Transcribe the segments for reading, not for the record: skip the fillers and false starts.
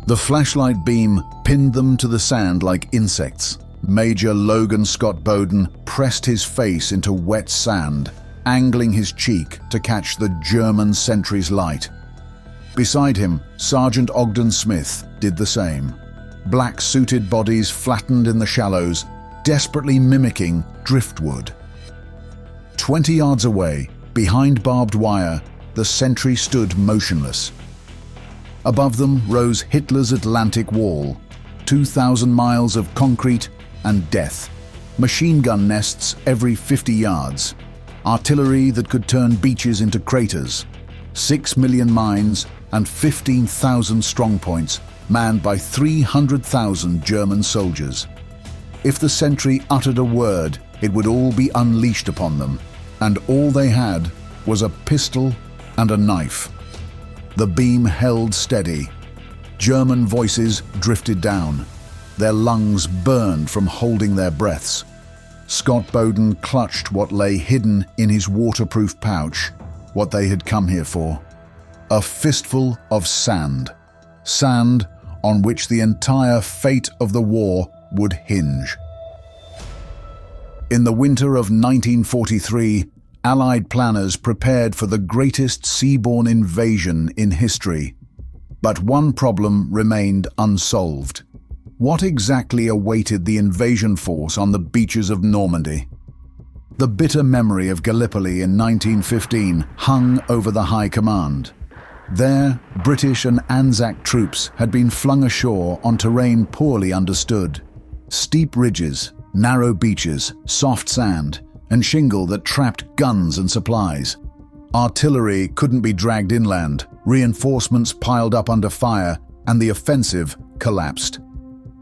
The flashlight beam pinned them to the sand like insects. Major Logan Scott-Bowden pressed his face into wet sand, angling his cheek to catch the German sentry's light. Beside him, Sergeant Ogden-Smith did the same. Black-suited bodies flattened in the shallows, desperately mimicking driftwood. 20 yards away, behind barbed wire, the sentry stood motionless. Above them rose Hitler's Atlantic Wall, 2,000 miles of concrete and death, machine gun nests every 50 yards, artillery that could turn beaches into craters, 6 million mines and 15,000 strongpoints manned by 300,000 German soldiers. If the sentry uttered a word, it would all be unleashed upon them, and all they had was a pistol and a knife. The beam held steady. German voices drifted down. Their lungs burned from holding their breaths. Scott-Bowden clutched what lay hidden in his waterproof pouch, what they had come here for. A fistful of sand. Sand on which the entire fate of the war would hinge. In the winter of 1943, Allied planners prepared for the greatest seaborne invasion in history. But one problem remained unsolved. What exactly awaited the invasion force on the beaches of Normandy? The bitter memory of Gallipoli in 1915 hung over the High Command. There, British and Anzac troops had been flung ashore on terrain poorly understood. Steep ridges, narrow beaches, soft sand, and shingle that trapped guns and supplies. Artillery couldn't be dragged inland, reinforcements piled up under fire, and the offensive collapsed.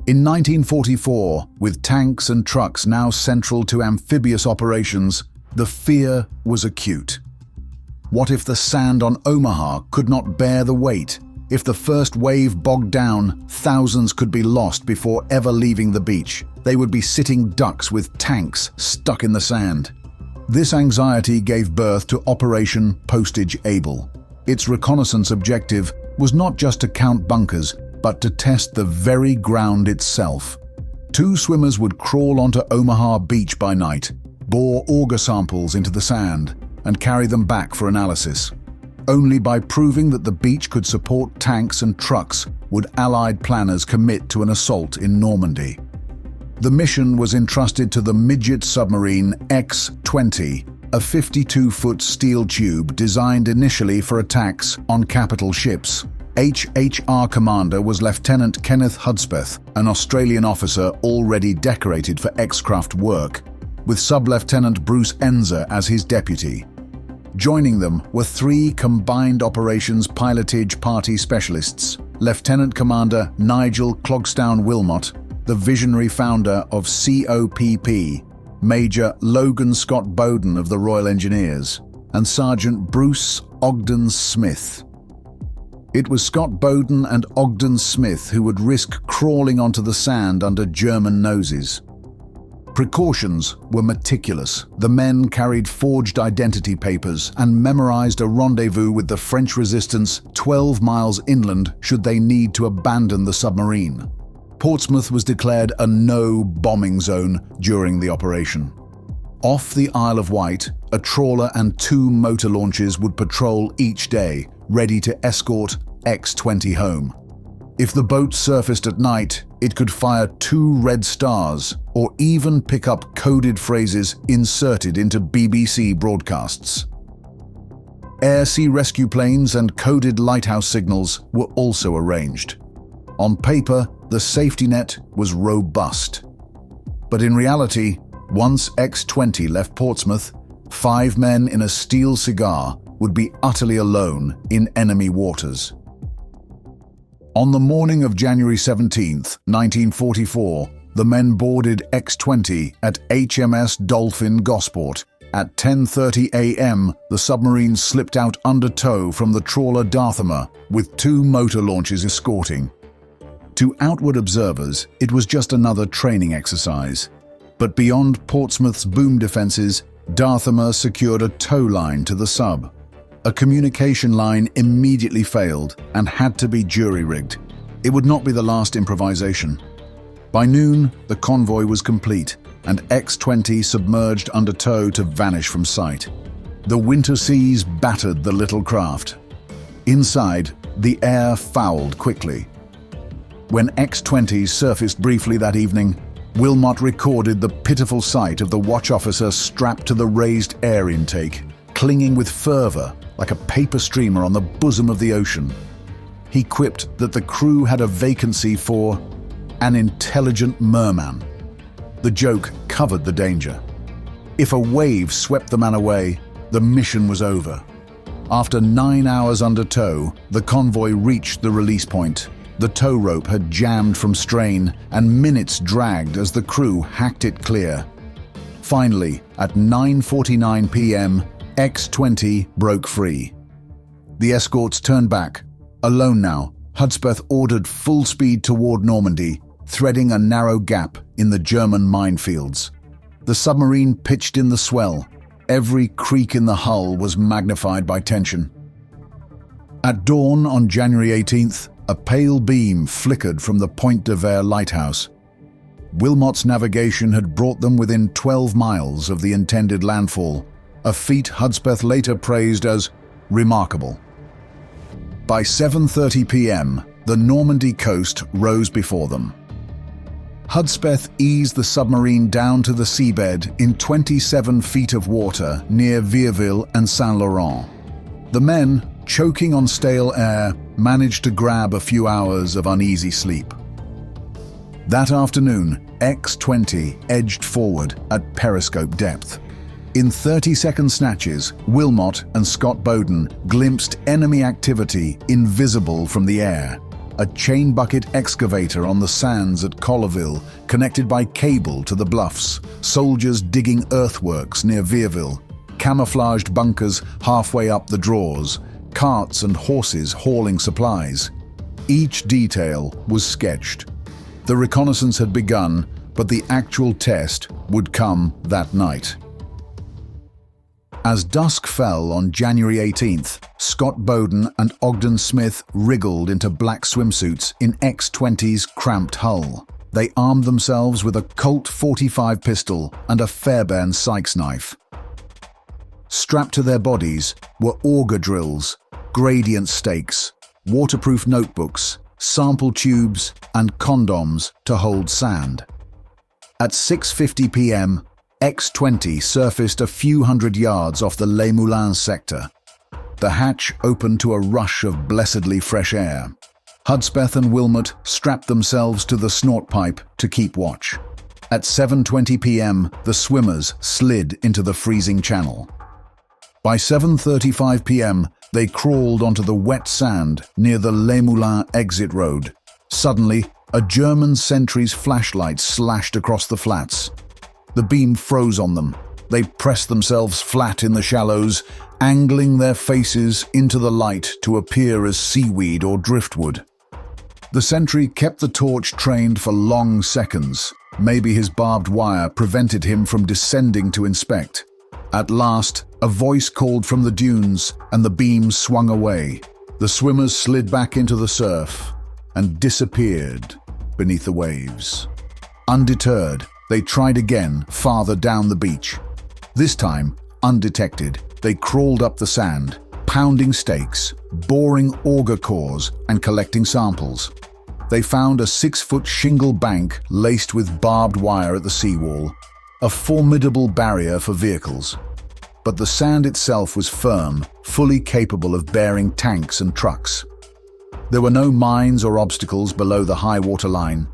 In 1944, with tanks and trucks now central to amphibious operations, the fear was acute. What if the sand on Omaha could not bear the weight? If the first wave bogged down, thousands could be lost before ever leaving the beach. They would be sitting ducks with tanks stuck in the sand. This anxiety gave birth to Operation Postage Ael. Its reconnaissance objective was not just to count bunkers, but to test the very ground itself. 2 swimmers would crawl onto Omaha Beach by night, bore auger samples into the sand, and carry them back for analysis. Only by proving that the beach could support tanks and trucks would Allied planners commit to an assault in Normandy. The mission was entrusted to the midget submarine X-20, a 52-foot steel tube designed initially for attacks on capital ships. HHR commander was Lieutenant Kenneth Hudspeth, an Australian officer already decorated for X-craft work, with Sub-Lieutenant Bruce Enzer as his deputy. Joining them were 3 combined operations pilotage party specialists, Lieutenant Commander Nigel Clogstown Wilmot, the visionary founder of COPP, Major Logan Scott-Bowden of the Royal Engineers, and Sergeant Bruce Ogden-Smith. It was Scott-Bowden and Ogden-Smith who would risk crawling onto the sand under German noses. Precautions were meticulous. The men carried forged identity papers and memorized a rendezvous with the French resistance 12 miles inland should they need to abandon the submarine. Portsmouth was declared a no-bombing zone during the operation. Off the Isle of Wight, a trawler and 2 motor launches would patrol each day, ready to escort X-20 home. If the boat surfaced at night, it could fire 2 red stars or even pick up coded phrases inserted into BBC broadcasts. Air-sea rescue planes and coded lighthouse signals were also arranged. On paper, the safety net was robust. But in reality, once X-20 left Portsmouth, 5 men in a steel cigar would be utterly alone in enemy waters. On the morning of January 17, 1944, the men boarded X-20 at HMS Dolphin Gosport. At 10:30 a.m., the submarine slipped out under tow from the trawler Darthamer, with 2 motor launches escorting. To outward observers, it was just another training exercise. But beyond Portsmouth's boom defenses, Darthamer secured a tow line to the sub. A communication line immediately failed and had to be jury-rigged. It would not be the last improvisation. By noon, the convoy was complete, and X-20 submerged under tow to vanish from sight. The winter seas battered the little craft. Inside, the air fouled quickly. When X-20 surfaced briefly that evening, Wilmot recorded the pitiful sight of the watch officer strapped to the raised air intake, clinging with fervor like a paper streamer on the bosom of the ocean. He quipped that the crew had a vacancy for an intelligent merman. The joke covered the danger. If a wave swept the man away, the mission was over. After 9 hours under tow, the convoy reached the release point. The tow rope had jammed from strain, and minutes dragged as the crew hacked it clear. Finally, at 9:49 p.m., X-20 broke free. The escorts turned back. Alone now, Hudspeth ordered full speed toward Normandy, threading a narrow gap in the German minefields. The submarine pitched in the swell. Every creak in the hull was magnified by tension. At dawn on January 18th, a pale beam flickered from the Point de Vere lighthouse. Wilmot's navigation had brought them within 12 miles of the intended landfall, a feat Hudspeth later praised as remarkable. By 7:30 p.m., the Normandy coast rose before them. Hudspeth eased the submarine down to the seabed in 27 feet of water near Vierville and Saint-Laurent. The men, choking on stale air, managed to grab a few hours of uneasy sleep. That afternoon, X-20 edged forward at periscope depth. In 30-second snatches, Wilmot and Scott-Bowden glimpsed enemy activity invisible from the air. A chain bucket excavator on the sands at Colleville, connected by cable to the bluffs, soldiers digging earthworks near Vierville, camouflaged bunkers halfway up the draws, carts and horses hauling supplies. Each detail was sketched. The reconnaissance had begun, but the actual test would come that night. As dusk fell on January 18th, Scott-Bowden and Ogden-Smith wriggled into black swimsuits in X-20's cramped hull. They armed themselves with a Colt .45 pistol and a Fairbairn Sykes knife. Strapped to their bodies were auger drills, gradient stakes, waterproof notebooks, sample tubes, and condoms to hold sand. At 6:50 p.m., X-20 surfaced a few hundred yards off the Les Moulins sector. The hatch opened to a rush of blessedly fresh air. Hudspeth and Wilmot strapped themselves to the snort pipe to keep watch. At 7:20 p.m., the swimmers slid into the freezing channel. By 7:35 p.m., they crawled onto the wet sand near the Les Moulins exit road. Suddenly, a German sentry's flashlight slashed across the flats. The beam froze on them. They pressed themselves flat in the shallows, angling their faces into the light to appear as seaweed or driftwood. The sentry kept the torch trained for long seconds. Maybe his barbed wire prevented him from descending to inspect. At last, a voice called from the dunes, and the beam swung away. The swimmers slid back into the surf and disappeared beneath the waves. Undeterred, they tried again farther down the beach. This time, undetected, they crawled up the sand, pounding stakes, boring auger cores, and collecting samples. They found a 6-foot shingle bank laced with barbed wire at the seawall, a formidable barrier for vehicles. But the sand itself was firm, fully capable of bearing tanks and trucks. There were no mines or obstacles below the high water line.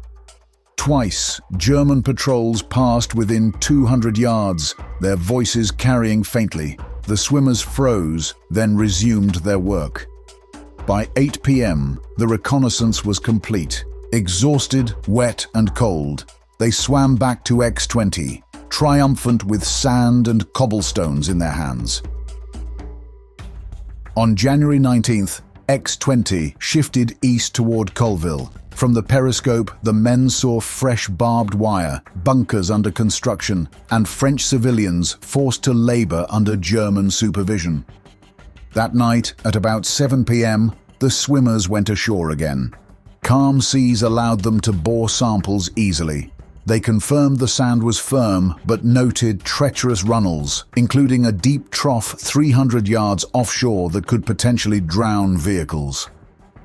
Twice, German patrols passed within 200 yards, their voices carrying faintly. The swimmers froze, then resumed their work. By 8 p.m., the reconnaissance was complete. Exhausted, wet, and cold, they swam back to X-20, triumphant with sand and cobblestones in their hands. On January 19th, X-20 shifted east toward Colville. From the periscope, the men saw fresh barbed wire, bunkers under construction, and French civilians forced to labor under German supervision. That night, at about 7 p.m., the swimmers went ashore again. Calm seas allowed them to bore samples easily. They confirmed the sand was firm, but noted treacherous runnels, including a deep trough 300 yards offshore that could potentially drown vehicles.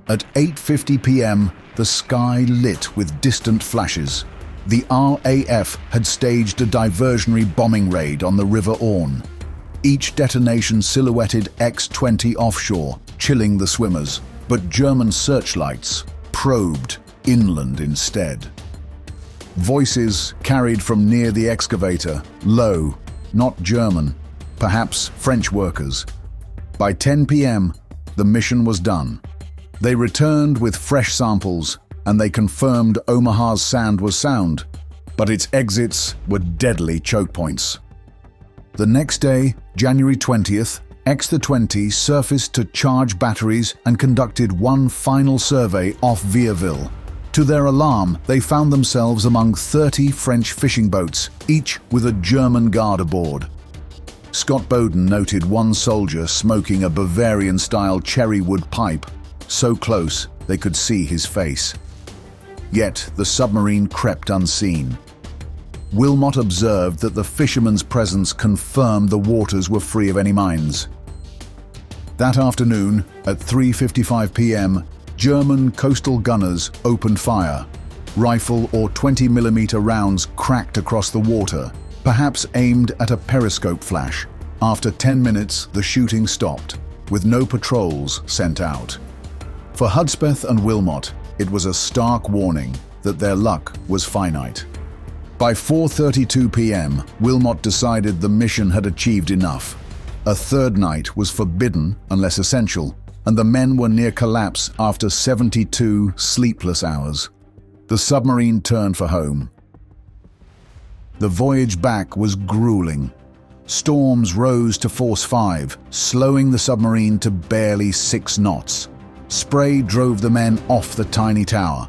At 8:50 p.m., the sky lit with distant flashes. The RAF had staged a diversionary bombing raid on the River Orne. Each detonation silhouetted X-20 offshore, chilling the swimmers, but German searchlights probed inland instead. Voices carried from near the excavator, low, not German, perhaps French workers. By 10 p.m., the mission was done. They returned with fresh samples, and they confirmed Omaha's sand was sound, but its exits were deadly choke points. The next day, January 20th, X-20 surfaced to charge batteries and conducted one final survey off Vierville. To their alarm, they found themselves among 30 French fishing boats, each with a German guard aboard. Scott-Bowden noted one soldier smoking a Bavarian-style cherry-wood pipe, so close they could see his face. Yet the submarine crept unseen. Wilmot observed that the fisherman's presence confirmed the waters were free of any mines. That afternoon, at 3:55 p.m., German coastal gunners opened fire. Rifle or 20mm rounds cracked across the water, perhaps aimed at a periscope flash. After 10 minutes, the shooting stopped, with no patrols sent out. For Hudspeth and Wilmot, it was a stark warning that their luck was finite. By 4:32 p.m., Wilmot decided the mission had achieved enough. A third night was forbidden unless essential, and the men were near collapse after 72 sleepless hours. The submarine turned for home. The voyage back was grueling. Storms rose to force 5, slowing the submarine to barely 6 knots. Spray drove the men off the tiny tower.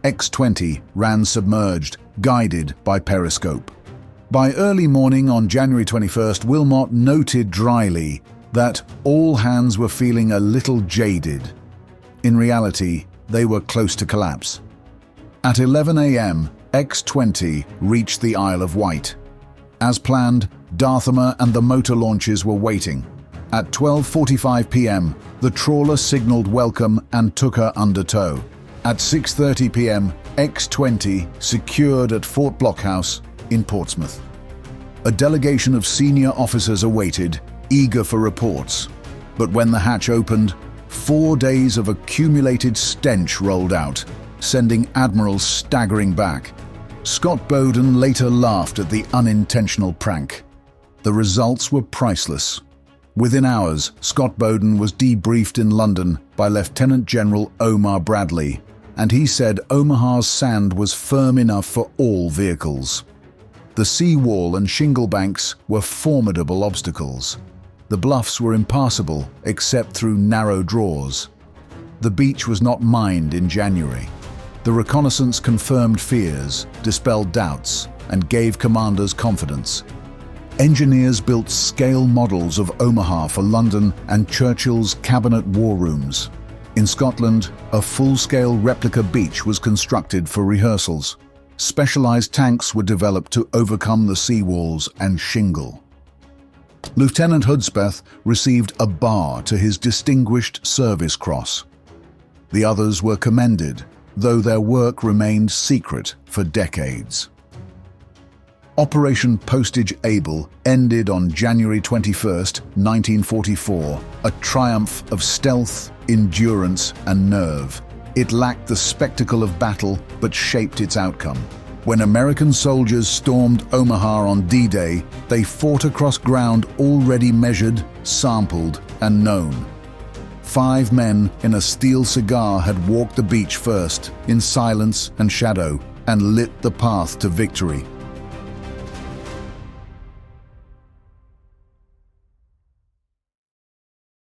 X-20 ran submerged, guided by periscope. By early morning on January 21st, Wilmot noted dryly that all hands were feeling a little jaded. In reality, they were close to collapse. At 11 a.m., X-20 reached the Isle of Wight. As planned, Darthamer and the motor launches were waiting. At 12:45 p.m., the trawler signaled welcome and took her under tow. At 6:30 p.m., X-20 secured at Fort Blockhouse in Portsmouth. A delegation of senior officers awaited, eager for reports. But when the hatch opened, 4 days of accumulated stench rolled out, sending admirals staggering back. Scott-Bowden later laughed at the unintentional prank. The results were priceless. Within hours, Scott-Bowden was debriefed in London by Lieutenant General Omar Bradley, and he said Omaha's sand was firm enough for all vehicles. The seawall and shingle banks were formidable obstacles. The bluffs were impassable except through narrow draws. The beach was not mined in January. The reconnaissance confirmed fears, dispelled doubts, and gave commanders confidence. Engineers built scale models of Omaha for London and Churchill's cabinet war rooms. In Scotland, a full-scale replica beach was constructed for rehearsals. Specialized tanks were developed to overcome the seawalls and shingle. Lieutenant Hudspeth received a bar to his Distinguished Service Cross. The others were commended, though their work remained secret for decades. Operation Postage Ael ended on January 21, 1944, a triumph of stealth, endurance, and nerve. It lacked the spectacle of battle, but shaped its outcome. When American soldiers stormed Omaha on D-Day, they fought across ground already measured, sampled, and known. 5 men in a steel cigar had walked the beach first, in silence and shadow, and lit the path to victory.